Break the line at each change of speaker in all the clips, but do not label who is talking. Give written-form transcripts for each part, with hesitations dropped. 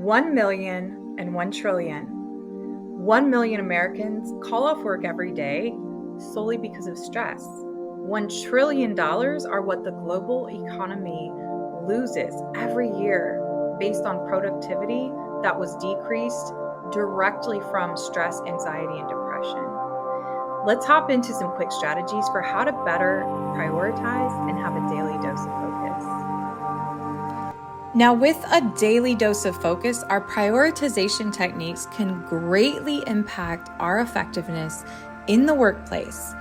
1 million and 1 trillion. 1 million Americans call off work every day solely because of stress. $1 trillion are what the global economy loses every year based on productivity that was decreased directly from stress, anxiety, and depression. Let's hop into some quick strategies for how to better prioritize and have a daily dose of focus. Now, with a daily dose of focus, our prioritization techniques can greatly impact our effectiveness in the workplace.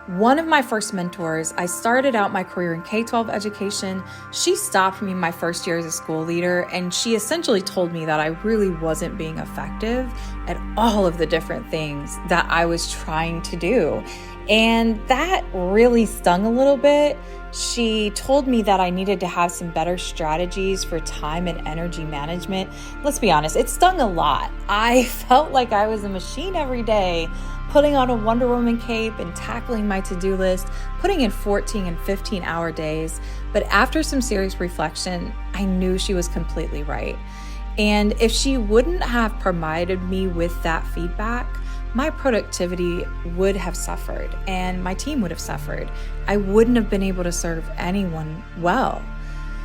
One of my first mentors, I started out my career in K-12 education. She stopped me my first year as a school leader, and she essentially told me that I really wasn't being effective at all of the different things that I was trying to do. And that really stung a little bit. She told me that I needed to have some better strategies for time and energy management. Let's be honest, it stung a lot. I felt like I was a machine every day, putting on a Wonder Woman cape and tackling my to-do list, putting in 14 and 15-hour days. But after some serious reflection, I knew she was completely right. And if she wouldn't have provided me with that feedback, my productivity would have suffered and my team would have suffered. I wouldn't have been able to serve anyone well.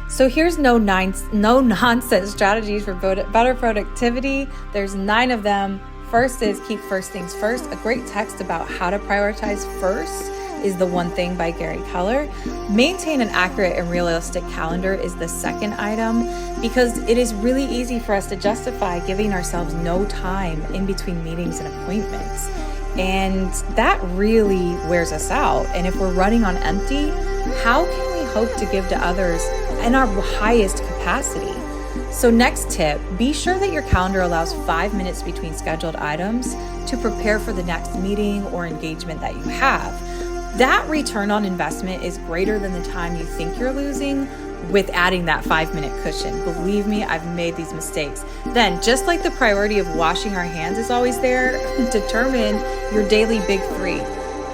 So here's no nonsense strategies for better productivity. There's 9 of them. First is keep first things first. A great text about how to prioritize first is The One Thing by Gary Keller. Maintain an accurate and realistic calendar is the second item, because it is really easy for us to justify giving ourselves no time in between meetings and appointments. And that really wears us out. And if we're running on empty, how can we hope to give to others in our highest capacity? So next tip, be sure that your calendar allows 5 minutes between scheduled items to prepare for the next meeting or engagement that you have. That return on investment is greater than the time you think you're losing with adding that 5-minute cushion. Believe me, I've made these mistakes. Then, just like the priority of washing our hands is always there, determine your daily big 3.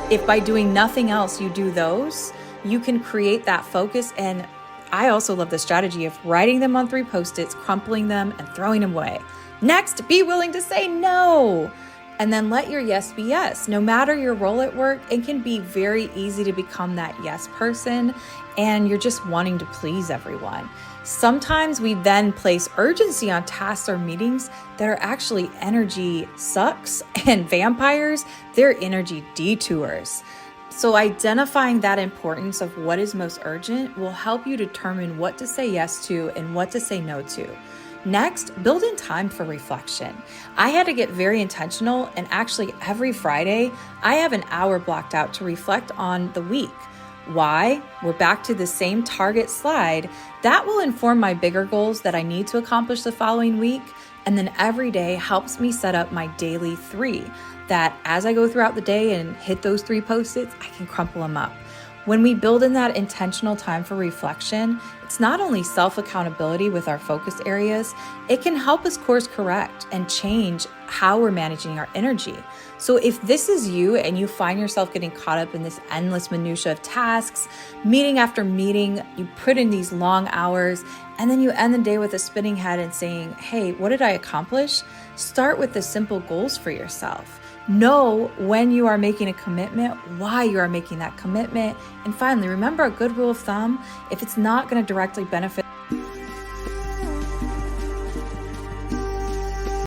If by doing nothing else you do those, you can create that focus. And I also love the strategy of writing them on 3 Post-its, crumpling them, and throwing them away. Next, be willing to say no. And then let your yes be yes. No matter your role at work, it can be very easy to become that yes person, and you're just wanting to please everyone. Sometimes we then place urgency on tasks or meetings that are actually energy sucks, and vampires, they're energy detours. So identifying that importance of what is most urgent will help you determine what to say yes to and what to say no to. Next, build in time for reflection. I had to get very intentional, and actually every Friday, I have an hour blocked out to reflect on the week. Why? We're back to the same target slide. That will inform my bigger goals that I need to accomplish the following week. And then every day helps me set up my daily 3 that as I go throughout the day and hit those 3 Post-its, I can crumple them up. When we build in that intentional time for reflection, it's not only self-accountability with our focus areas, it can help us course correct and change how we're managing our energy. So if this is you and you find yourself getting caught up in this endless minutia of tasks, meeting after meeting, you put in these long hours, and then you end the day with a spinning head and saying, hey, what did I accomplish? Start with the simple goals for yourself. Know when you are making a commitment, why you are making that commitment. And finally, remember a good rule of thumb: if it's not going to directly benefit